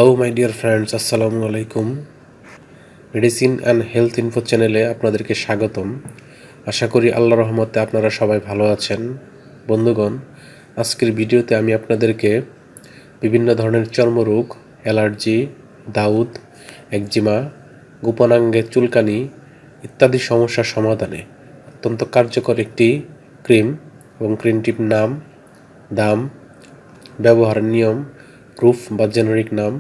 Hello my dear friends, আসসালামু আলাইকুম। Medicine and health info চ্যানেলে আপনাদেরকে স্বাগতম। আশা করি আল্লাহর রহমতে আপনারা সবাই ভালো আছেন। বন্ধুগণ, আজকের ভিডিওতে আমি আপনাদেরকে বিভিন্ন ধরনের চর্মরোগ, অ্যালার্জি, দাউদ, একজিমা, গোপনাঙ্গে চুলকানি ইত্যাদি সমস্যার সমাধানে অত্যন্ত কার্যকর একটি ক্রিম এবং ক্রিমটির নাম, দাম, ব্যবহারের নিয়ম, প্রুফ বা জেনারিক নাম,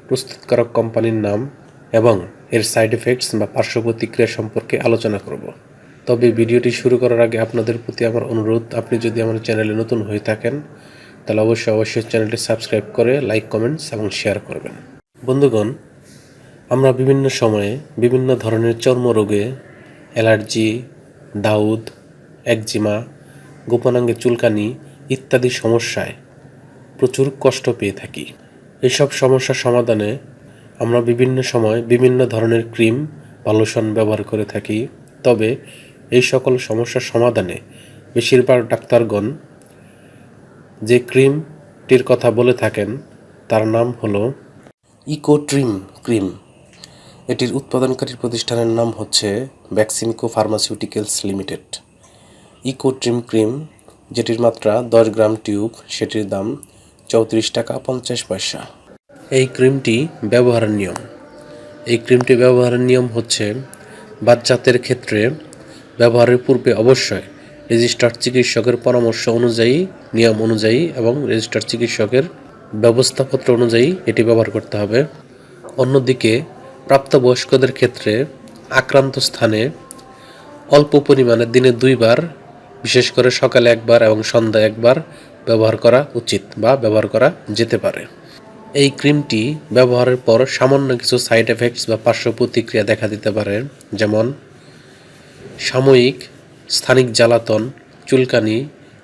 প্রস্তুতকারক কোম্পানির নাম এবং এর সাইড এফেক্টস বা পার্শ্ব প্রতিক্রিয়া সম্পর্কে আলোচনা করব। তবে ভিডিওটি শুরু করার আগে আপনাদের প্রতি আমার অনুরোধ, আপনি যদি আমার চ্যানেলে নতুন হয়ে থাকেন তাহলে অবশ্যই চ্যানেলটি সাবস্ক্রাইব করে লাইক, কমেন্টস এবং শেয়ার করবেন। বন্ধুগণ, আমরা বিভিন্ন সময়ে বিভিন্ন ধরনের চর্মরোগে, অ্যালার্জি, দাউদ, একজিমা, গোপনাঙ্গে চুলকানি ইত্যাদি সমস্যায় প্রচুর কষ্ট পেয়ে থাকি। এইসব সমস্যার সমাধানে আমরা বিভিন্ন সময় বিভিন্ন ধরনের ক্রিম বা লোশন ব্যবহার করে থাকি। তবে এই সকল সমস্যার সমাধানে বেশিরভাগ ডাক্তারগণ যে ক্রিমটির কথা বলে থাকেন তার নাম হলো ইকোট্রিম ক্রিম। এটির উৎপাদনকারী প্রতিষ্ঠানের নাম হচ্ছে ভ্যাকসিনকো ফার্মাসিউটিক্যালস লিমিটেড। ইকোট্রিম ক্রিম, যেটির মাত্রা 10 গ্রাম টিউব, সেটির দাম 34 টাকা 50 পয়সা। এই ক্রিমটি ব্যবহারের নিয়ম। এই ক্রিমটি ব্যবহারের নিয়ম হচ্ছে, বাচ্চাদের ক্ষেত্রে ব্যবহারের পূর্বে অবশ্যই রেজিস্টার্ড চিকিৎসকের পরামর্শ অনুযায়ী, নিয়ম অনুযায়ী এবং রেজিস্টার্ড চিকিৎসকের ব্যবস্থাপত্র অনুযায়ী এটি ব্যবহার করতে হবে। অন্যদিকে প্রাপ্তবয়স্কদের ক্ষেত্রে আক্রান্ত স্থানে অল্প পরিমাণে দিনে 2 বার, বিশেষ করে সকালে 1 বার এবং সন্ধ্যায় 1 বার ব্যবহার করা উচিত বা ব্যবহার করা যেতে পারে। এই ক্রিমটি ব্যবহারের পর সামান্য কিছু সাইড এফেক্টস বা পার্শ্ব প্রতিক্রিয়া দেখা দিতে পারে, যেমন সাময়িক স্থানিক জ্বালাতন, চুলকানি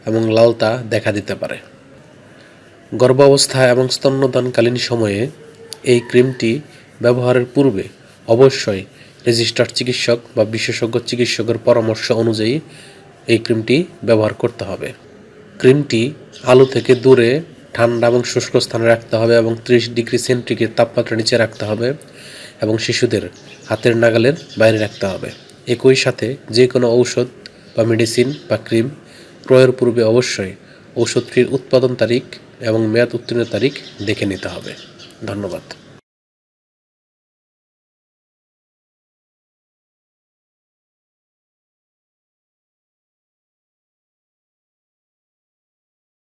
এবং লালতা দেখা দিতে পারে। গর্ভাবস্থা এবং স্তন্যদানকালীন সময়ে এই ক্রিমটি ব্যবহারের পূর্বে অবশ্যই রেজিস্টার্ড চিকিৎসক বা বিশেষজ্ঞ চিকিৎসকের পরামর্শ অনুযায়ী এই ক্রিমটি ব্যবহার করতে হবে। ক্রিমটি আলো থেকে দূরে ঠান্ডা এবং শুষ্ক স্থানে রাখতে হবে এবং 30 ডিগ্রি সেন্টিগ্রেড তাপমাত্রা নিচে রাখতে হবে এবং শিশুদের হাতের নাগালের বাইরে রাখতে হবে। একই সাথে যে কোনো ঔষধ বা মেডিসিন বা ক্রিম ক্রয়ের পূর্বে অবশ্যই ঔষধটির উৎপাদন তারিখ এবং মেয়াদ উত্তীর্ণের তারিখ দেখে নিতে হবে। ধন্যবাদ।